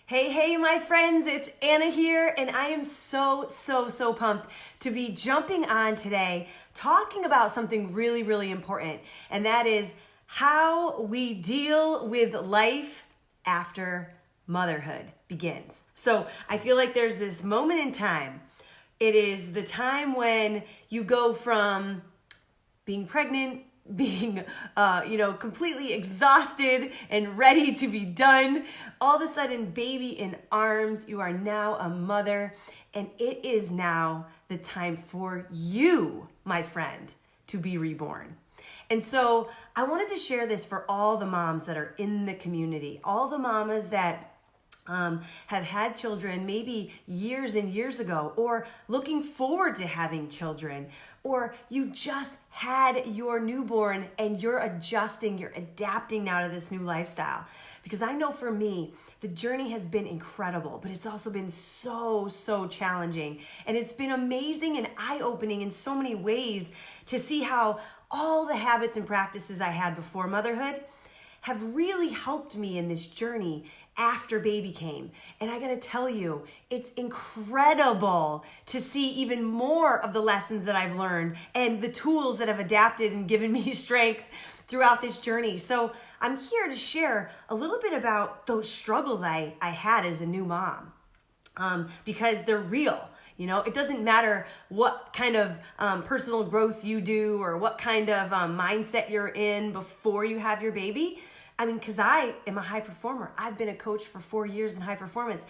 Hey, my friends, it's Anna here, and I am so pumped to be jumping on today talking about something really important, and that is how we deal with life after motherhood begins. So I feel like there's this moment in time. It is the time when you go from being pregnant, being, completely exhausted and ready to be done. All of a sudden, baby in arms, you are now a mother, and it is now the time for you, my friend, to be reborn. And so I wanted to share this for all the moms that are in the community, all the mamas that have had children maybe years and years ago, or looking forward to having children, or you just had your newborn and you're adapting now to this new lifestyle. Because I know for me, the journey has been incredible, but it's also been so challenging. And it's been amazing and eye-opening in so many ways to see how all the habits and practices I had before motherhood have really helped me in this journey after baby came. And I gotta tell you, it's incredible to see even more of the lessons that I've learned and the tools that have adapted and given me strength throughout this journey. So I'm here to share a little bit about those struggles I had as a new mom, because they're real. You know, it doesn't matter what kind of personal growth you do or what kind of mindset you're in before you have your baby. I mean, because I am a high performer. I've been a coach for 4 years in high performance,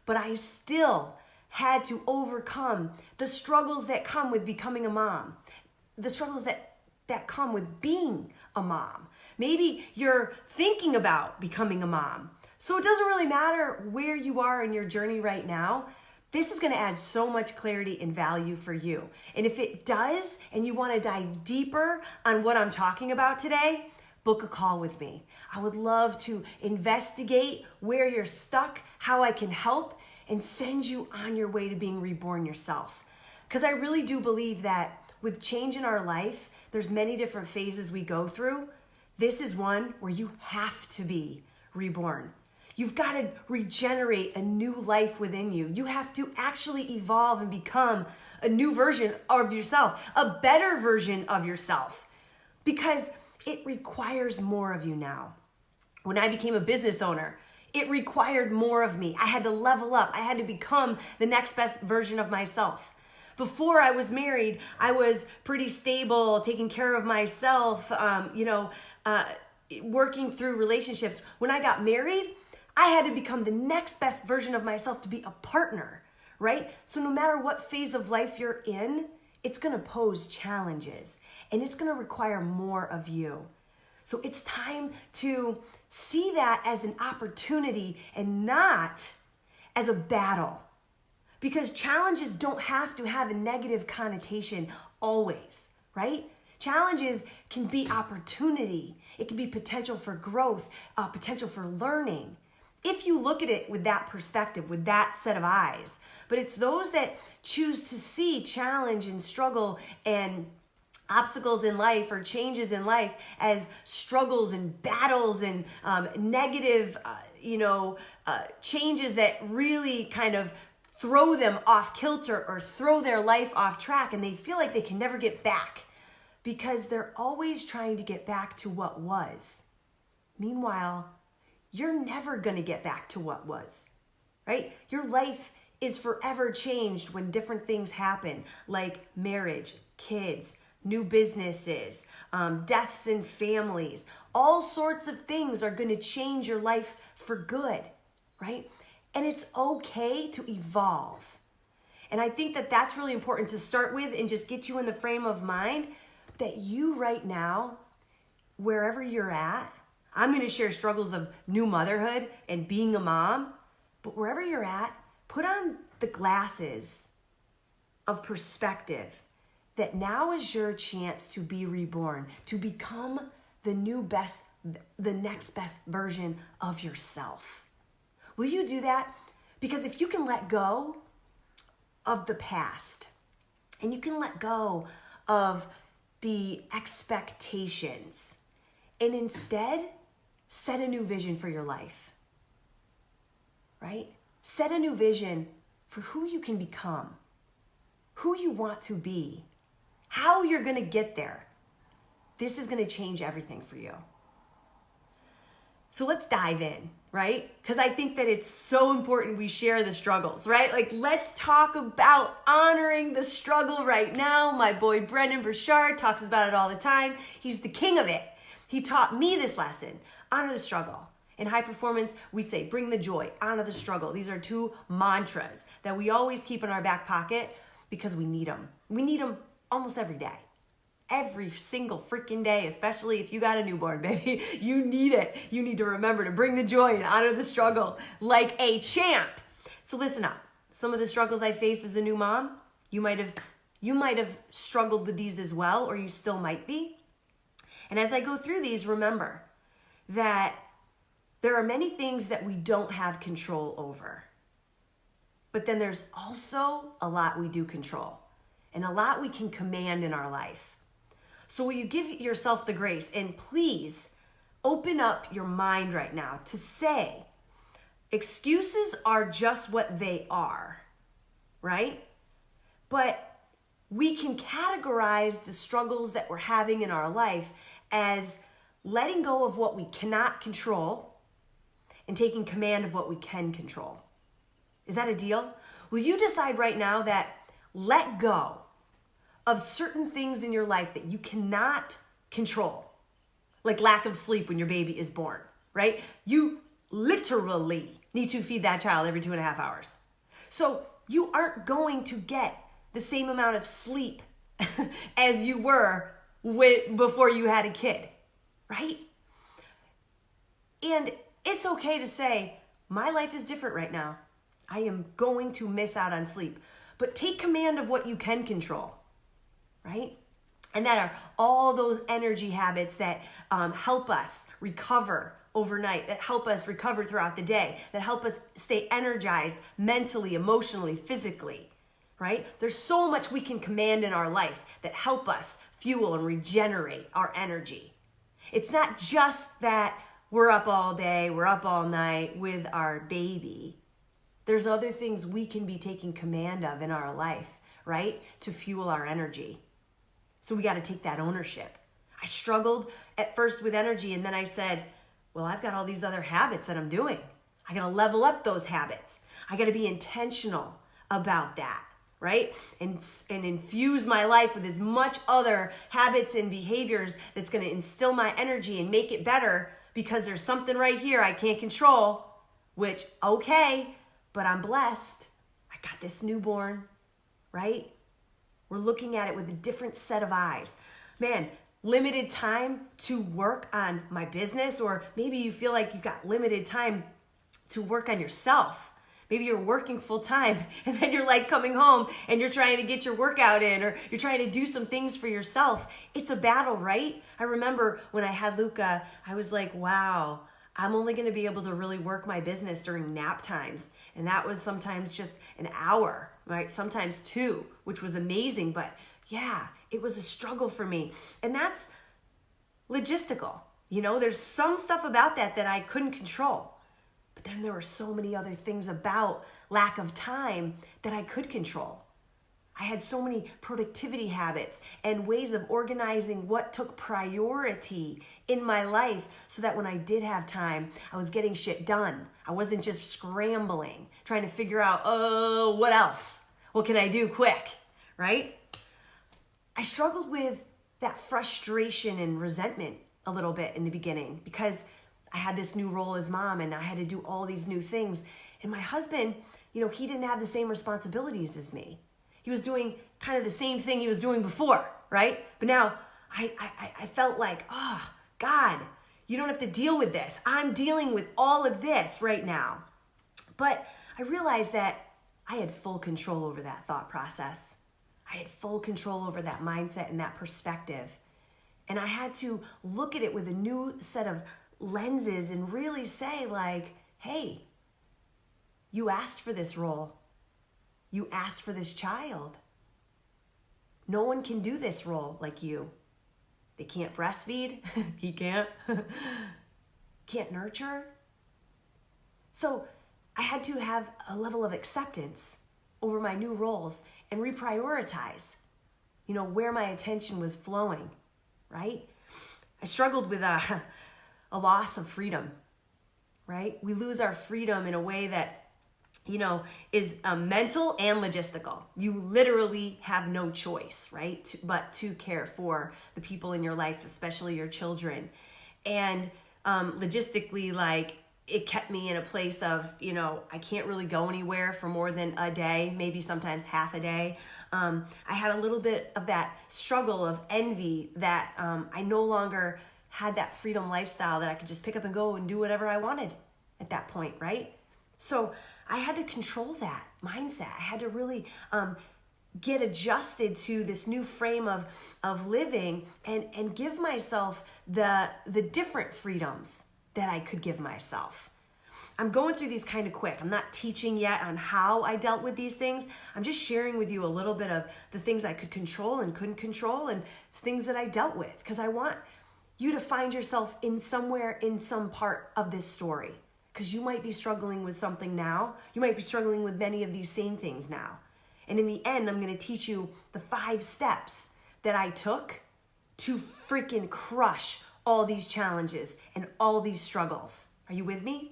but I still had to overcome the struggles that come with becoming a mom, the struggles that come with being a mom. Maybe you're thinking about becoming a mom. So it doesn't really matter where you are in your journey right now. This is going to add so much clarity and value for you. And if it does, and you want to dive deeper on what I'm talking about today, book a call with me. I would love to investigate where you're stuck, how I can help, and send you on your way to being reborn yourself. Because I really do believe that with change in our life, there's many different phases we go through. This is one where you have to be reborn. You've got to regenerate a new life within you. You have to actually evolve and become a new version of yourself, a better version of yourself, because it requires more of you now. When I became a business owner, it required more of me. I had to level up. I had to become the next best version of myself. Before I was married, I was pretty stable, taking care of myself, working through relationships. When I got married, I had to become the next best version of myself to be a partner, right? So no matter what phase of life you're in, it's going to pose challenges and it's going to require more of you. So it's time to see that as an opportunity and not as a battle, because challenges don't have to have a negative connotation always, right? Challenges can be opportunity. It can be potential for growth, potential for learning, if you look at it with that perspective, with that set of eyes. But it's those that choose to see challenge and struggle and obstacles in life or changes in life as struggles and battles and negative, changes that really kind of throw them off kilter or throw their life off track, and they feel like they can never get back because they're always trying to get back to what was. Meanwhile, you're never going to get back to what was, right? Your life is forever changed when different things happen, like marriage, kids, new businesses, deaths in families. All sorts of things are going to change your life for good, right? And it's okay to evolve. And I think that that's really important to start with and just get you in the frame of mind that you right now, wherever you're at, I'm going to share struggles of new motherhood and being a mom, but wherever you're at, put on the glasses of perspective that now is your chance to be reborn, to become the next best version of yourself. Will you do that? Because if you can let go of the past and you can let go of the expectations and instead set a new vision for your life, right? Set a new vision for who you can become, who you want to be, how you're going to get there. This is going to change everything for you. So let's dive in, right? Because I think that it's so important we share the struggles, right? Like, let's talk about honoring the struggle right now. My boy Brendan Burchard talks about it all the time. He's the king of it. He taught me this lesson: honor the struggle. In high performance, we say, bring the joy, honor the struggle. These are two mantras that we always keep in our back pocket because we need them. We need them almost every day. Every single freaking day, especially if you got a newborn, baby. You need it. You need to remember to bring the joy and honor the struggle like a champ. So listen up. Some of the struggles I faced as a new mom, you might have struggled with these as well, or you still might be. And as I go through these, remember that there are many things that we don't have control over. But then there's also a lot we do control and a lot we can command in our life. So will you give yourself the grace, and please open up your mind right now to say, excuses are just what they are, right? But we can categorize the struggles that we're having in our life as letting go of what we cannot control and taking command of what we can control. Is that a deal? Will you decide right now that let go of certain things in your life that you cannot control, like lack of sleep when your baby is born, right? You literally need to feed that child every 2.5 hours. So you aren't going to get the same amount of sleep as you were before you had a kid, right? And it's okay to say, my life is different right now. I am going to miss out on sleep. But take command of what you can control, right? And that are all those energy habits that help us recover overnight, that help us recover throughout the day, that help us stay energized mentally, emotionally, physically, right? There's so much we can command in our life that help us fuel and regenerate our energy. It's not just that we're up all day, we're up all night with our baby. There's other things we can be taking command of in our life, right? To fuel our energy. So we got to take that ownership. I struggled at first with energy, and then I said, well, I've got all these other habits that I'm doing. I got to level up those habits. I got to be intentional about that, right? And infuse my life with as much other habits and behaviors that's going to instill my energy and make it better, because there's something right here I can't control, which, okay, but I'm blessed. I got this newborn, right? We're looking at it with a different set of eyes. Man, limited time to work on my business, or maybe you feel like you've got limited time to work on yourself. Maybe you're working full time and then you're like coming home and you're trying to get your workout in, or you're trying to do some things for yourself. It's a battle, right? I remember when I had Luca, I was like, wow, I'm only going to be able to really work my business during nap times. And that was sometimes just an hour, right? Sometimes 2, which was amazing. But yeah, it was a struggle for me. And that's logistical. You know, there's some stuff about that I couldn't control. But then there were so many other things about lack of time that I could control. I had so many productivity habits and ways of organizing what took priority in my life, so that when I did have time, I was getting shit done. I wasn't just scrambling, trying to figure out, oh, what else? What can I do quick, right? I struggled with that frustration and resentment a little bit in the beginning, because I had this new role as mom and I had to do all these new things. And my husband, you know, he didn't have the same responsibilities as me. He was doing kind of the same thing he was doing before, right? But now I felt like, oh, God, you don't have to deal with this. I'm dealing with all of this right now. But I realized that I had full control over that thought process. I had full control over that mindset and that perspective. And I had to look at it with a new set of lenses and really say, like, hey, you asked for this role. You asked for this child. No one can do this role like you. They can't breastfeed. He can't. Can't nurture. So I had to have a level of acceptance over my new roles and reprioritize, where my attention was flowing, right? I struggled with a loss of freedom, right? We lose our freedom in a way that, is mental and logistical. You literally have no choice, right? But to care for the people in your life, especially your children. And logistically, like, it kept me in a place of, I can't really go anywhere for more than a day, maybe sometimes half a day. I had a little bit of that struggle of envy that I no longer had that freedom lifestyle that I could just pick up and go and do whatever I wanted at that point, right? So I had to control that mindset. I had to really get adjusted to this new frame of living and give myself the different freedoms that I could give myself. I'm going through these kind of quick. I'm not teaching yet on how I dealt with these things. I'm just sharing with you a little bit of the things I could control and couldn't control and things that I dealt with, because I want you to find yourself in somewhere in some part of this story, because you might be struggling with something now. You might be struggling with many of these same things now. And in the end, I'm going to teach you the 5 steps that I took to freaking crush all these challenges and all these struggles. Are you with me?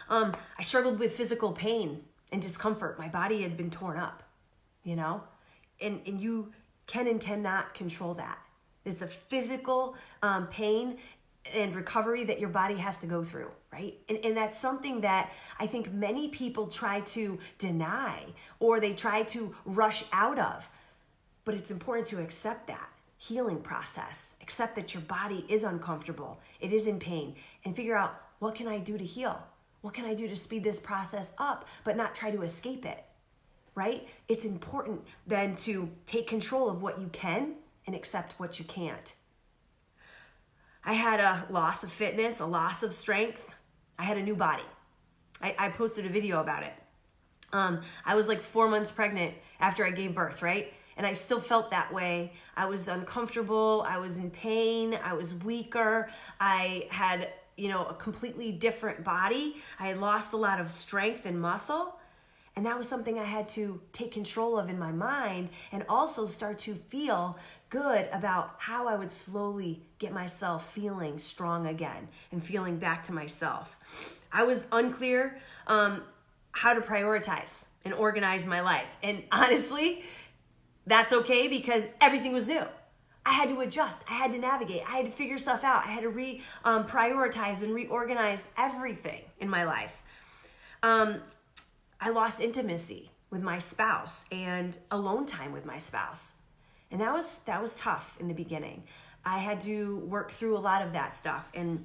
I struggled with physical pain and discomfort. My body had been torn up, and you can and cannot control that. It's a physical pain and recovery that your body has to go through, right? And that's something that I think many people try to deny or they try to rush out of. But it's important to accept that healing process, accept that your body is uncomfortable, it is in pain, and figure out, what can I do to heal? What can I do to speed this process up, but not try to escape it, right? It's important then to take control of what you can and accept what you can't. I had a loss of fitness, a loss of strength. I had a new body. I posted a video about it. I was like 4 months pregnant after I gave birth, right? And I still felt that way. I was uncomfortable. I was in pain. I was weaker. I had, a completely different body. I had lost a lot of strength and muscle. And that was something I had to take control of in my mind and also start to feel good about how I would slowly get myself feeling strong again and feeling back to myself. I was unclear how to prioritize and organize my life. And honestly, that's okay, because everything was new. I had to adjust. I had to navigate. I had to figure stuff out. I had to prioritize and reorganize everything in my life. I lost intimacy with my spouse and alone time with my spouse. And that was tough in the beginning. I had to work through a lot of that stuff. And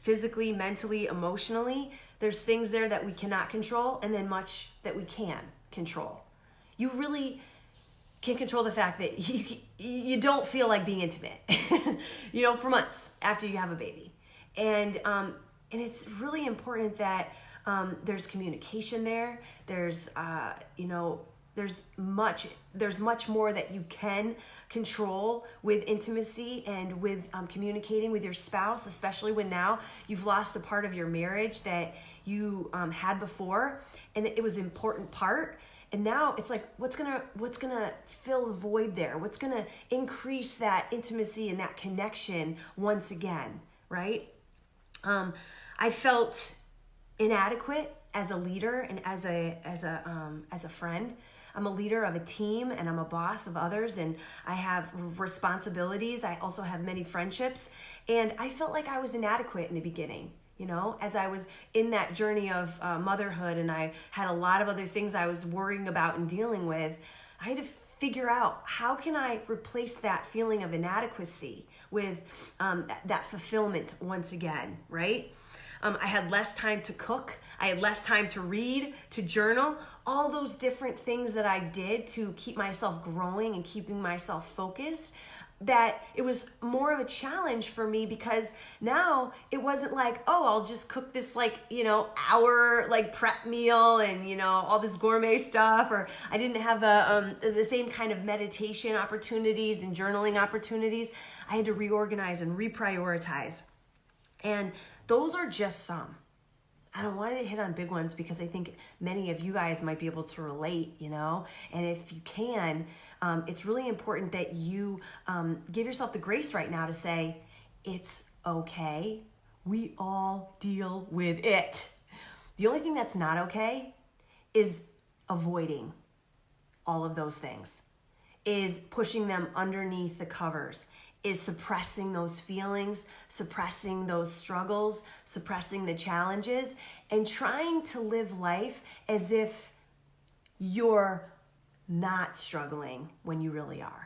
physically, mentally, emotionally, there's things there that we cannot control, and then much that we can control. You really can control the fact that you don't feel like being intimate, for months after you have a baby. And it's really important that there's communication there. There's much more that you can control with intimacy and with communicating with your spouse, especially when now you've lost a part of your marriage that you had before, and it was an important part. And now it's like, what's gonna fill the void there? What's gonna increase that intimacy and that connection once again, right? I felt inadequate as a leader and as a friend. I'm a leader of a team and I'm a boss of others, and I have responsibilities. I also have many friendships, and I felt like I was inadequate in the beginning. As I was in that journey of motherhood, and I had a lot of other things I was worrying about and dealing with, I had to figure out, how can I replace that feeling of inadequacy with that fulfillment once again, right? I had less time to cook. I had less time to read, to journal, all those different things that I did to keep myself growing and keeping myself focused, that it was more of a challenge for me, because now it wasn't like, oh, I'll just cook this hour prep meal and all this gourmet stuff, or I didn't have the same kind of meditation opportunities and journaling opportunities. I had to reorganize and reprioritize. And those are just some. And I wanted to hit on big ones because I think many of you guys might be able to relate, and if you can, it's really important that you give yourself the grace right now to say, it's okay. We all deal with it. The only thing that's not okay is avoiding all of those things, is pushing them underneath the covers, is suppressing those feelings, suppressing those struggles, suppressing the challenges, and trying to live life as if you're not struggling when you really are.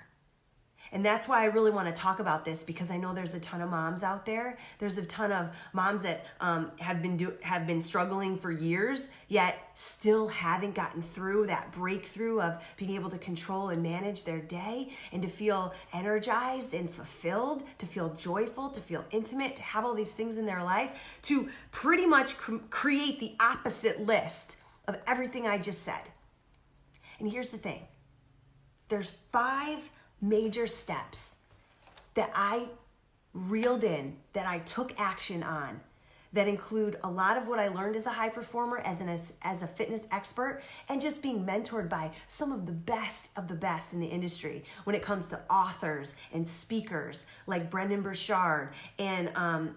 And that's why I really want to talk about this, because I know there's a ton of moms out there. There's a ton of moms that have been struggling for years, yet still haven't gotten through that breakthrough of being able to control and manage their day and to feel energized and fulfilled, to feel joyful, to feel intimate, to have all these things in their life, to pretty much create the opposite list of everything I just said. And here's the thing. There's 5 major steps that I reeled in, that I took action on, that include a lot of what I learned as a high performer, as a fitness expert, and just being mentored by some of the best in the industry when it comes to authors and speakers like Brendon Burchard, and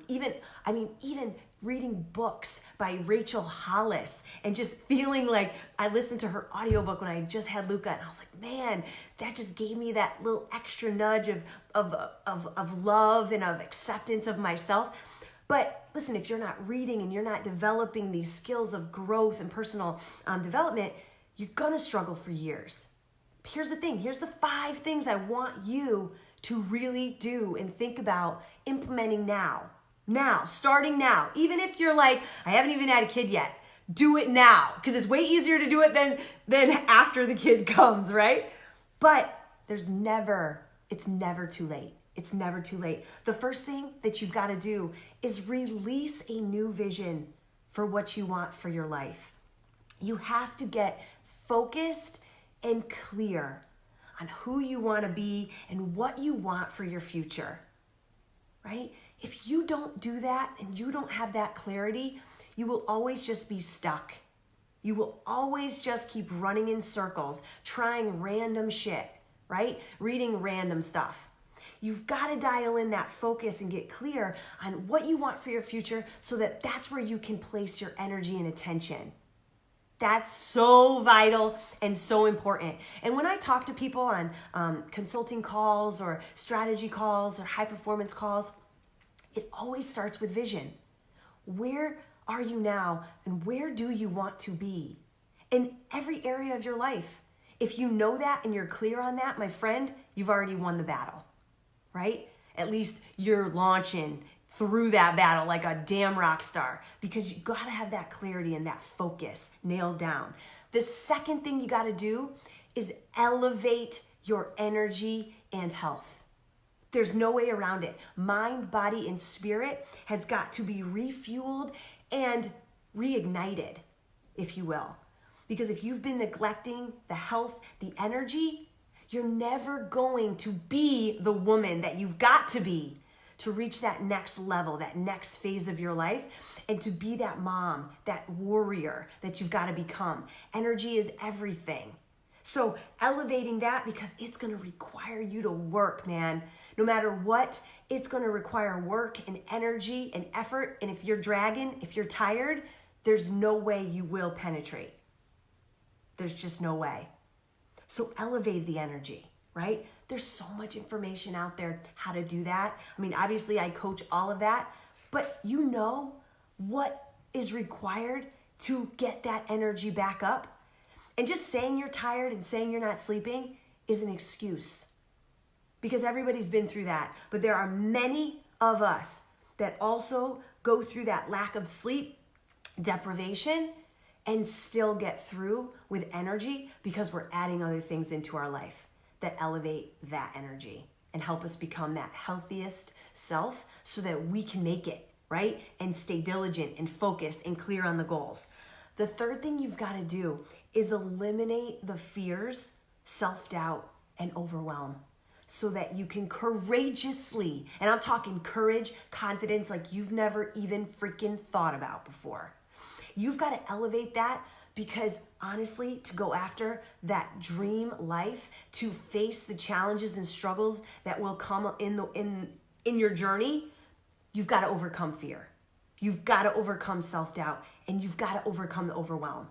even reading books by Rachel Hollis, and just feeling like I listened to her audiobook when I just had Luca, and I was like, man, that just gave me that little extra nudge of love and of acceptance of myself. But listen, if you're not reading and you're not developing these skills of growth and personal development, you're gonna struggle for years. Here's the thing, here's the 5 things I want you to really do and think about implementing now, starting now. Even if you're like, I haven't even had a kid yet, do it now, because it's way easier to do it than after the kid comes, right? But it's never too late. It's never too late. The first thing that you've got to do is release a new vision for what you want for your life. You have to get focused and clear on who you want to be and what you want for your future, right? If you don't do that and you don't have that clarity, you will always just be stuck. You will always just keep running in circles, trying random shit, right? Reading random stuff. You've got to dial in that focus and get clear on what you want for your future, so that that's where you can place your energy and attention. That's so vital and so important. And when I talk to people on consulting calls or strategy calls or high performance calls, it always starts with vision. Where are you now, and where do you want to be in every area of your life? If you know that and you're clear on that, my friend, you've already won the battle, right? At least you're launching through that battle like a damn rock star, because you gotta have that clarity and that focus nailed down. The second thing you gotta do is elevate your energy and health. There's no way around it. Mind, body, and spirit has got to be refueled and reignited, if you will. Because if you've been neglecting the health, the energy, you're never going to be the woman that you've got to be to reach that next level, that next phase of your life, and to be that mom, that warrior that you've got to become. Energy is everything. So elevating that, because it's going to require you to work, man. No matter what, it's going to require work and energy and effort. And if you're dragging, if you're tired, there's no way you will penetrate. There's just no way. So elevate the energy, right? There's so much information out there how to do that. I mean, obviously I coach all of that, but you know what is required to get that energy back up. And just saying you're tired and saying you're not sleeping is an excuse, because everybody's been through that. But there are many of us that also go through that lack of sleep, deprivation, and still get through with energy, because we're adding other things into our life that elevate that energy and help us become that healthiest self, so that we can make it, right? And stay diligent and focused and clear on the goals. The third thing you've got to do is eliminate the fears, self-doubt, and overwhelm, so that you can courageously, and I'm talking courage, confidence like you've never even freaking thought about before. You've got to elevate that, because honestly, to go after that dream life, to face the challenges and struggles that will come in your journey, you've got to overcome fear. You've got to overcome self-doubt, and you've got to overcome the overwhelm.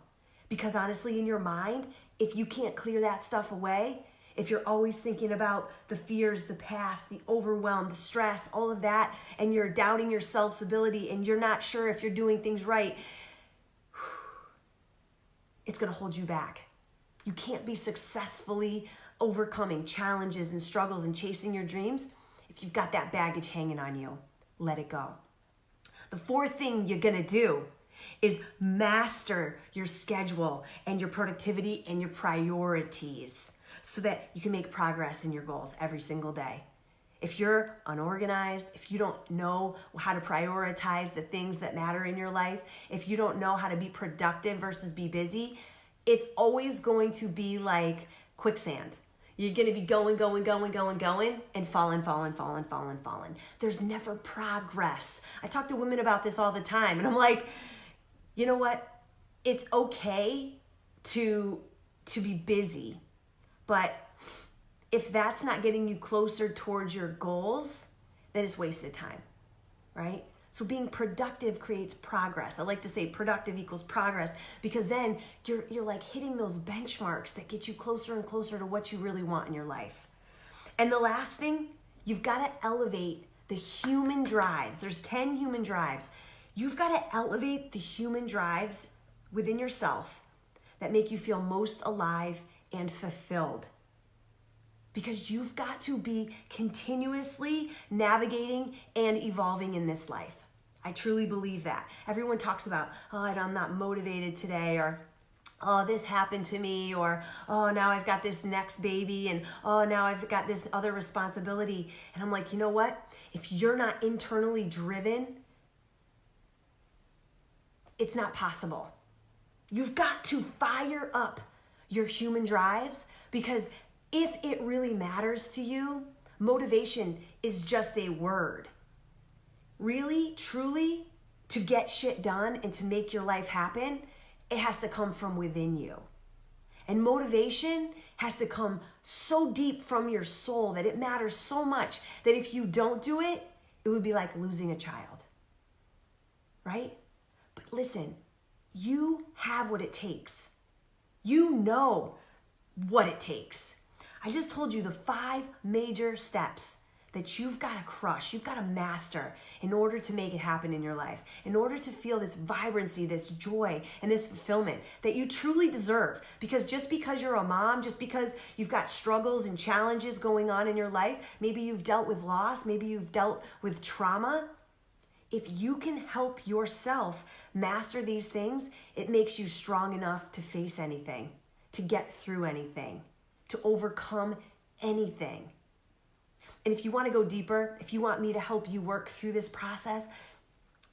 Because honestly, in your mind, if you can't clear that stuff away, if you're always thinking about the fears, the past, the overwhelm, the stress, all of that, and you're doubting your self's ability, and you're not sure if you're doing things right, it's going to hold you back. You can't be successfully overcoming challenges and struggles and chasing your dreams if you've got that baggage hanging on you. Let it go. The fourth thing you're going to do is master your schedule and your productivity and your priorities so that you can make progress in your goals every single day. If you're unorganized, if you don't know how to prioritize the things that matter in your life, if you don't know how to be productive versus be busy, it's always going to be like quicksand. You're going to be going, and falling. There's never progress. I talk to women about this all the time, and I'm like, you know what? It's okay to be busy, but if that's not getting you closer towards your goals, then it's wasted time, right? So being productive creates progress. I like to say productive equals progress, because then you're like hitting those benchmarks that get you closer and closer to what you really want in your life. And the last thing, you've got to elevate the human drives. There's 10 human drives. You've got to elevate the human drives within yourself that make you feel most alive and fulfilled. Because you've got to be continuously navigating and evolving in this life. I truly believe that. Everyone talks about, oh, I'm not motivated today, or oh, this happened to me, or oh, now I've got this next baby, and oh, now I've got this other responsibility. And I'm like, you know what? If you're not internally driven, it's not possible. You've got to fire up your human drives, because if it really matters to you, motivation is just a word. Really, truly, to get shit done and to make your life happen, it has to come from within you. And motivation has to come so deep from your soul that it matters so much that if you don't do it, it would be like losing a child, right? But listen, you have what it takes. You know what it takes. I just told you the 5 major steps that you've got to crush, you've got to master in order to make it happen in your life, in order to feel this vibrancy, this joy, and this fulfillment that you truly deserve. Because just because you're a mom, just because you've got struggles and challenges going on in your life, maybe you've dealt with loss, maybe you've dealt with trauma, if you can help yourself master these things, it makes you strong enough to face anything, to get through anything, to overcome anything. And if you want to go deeper, if you want me to help you work through this process,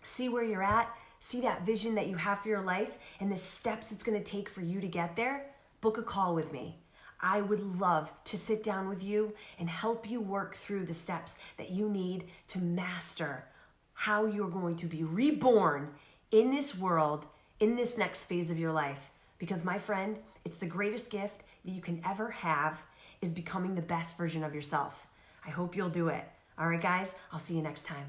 see where you're at, see that vision that you have for your life and the steps it's going to take for you to get there, book a call with me. I would love to sit down with you and help you work through the steps that you need to master how you're going to be reborn in this world, in this next phase of your life. Because my friend, it's the greatest gift that you can ever have, is becoming the best version of yourself. I hope you'll do it. All right, guys, I'll see you next time.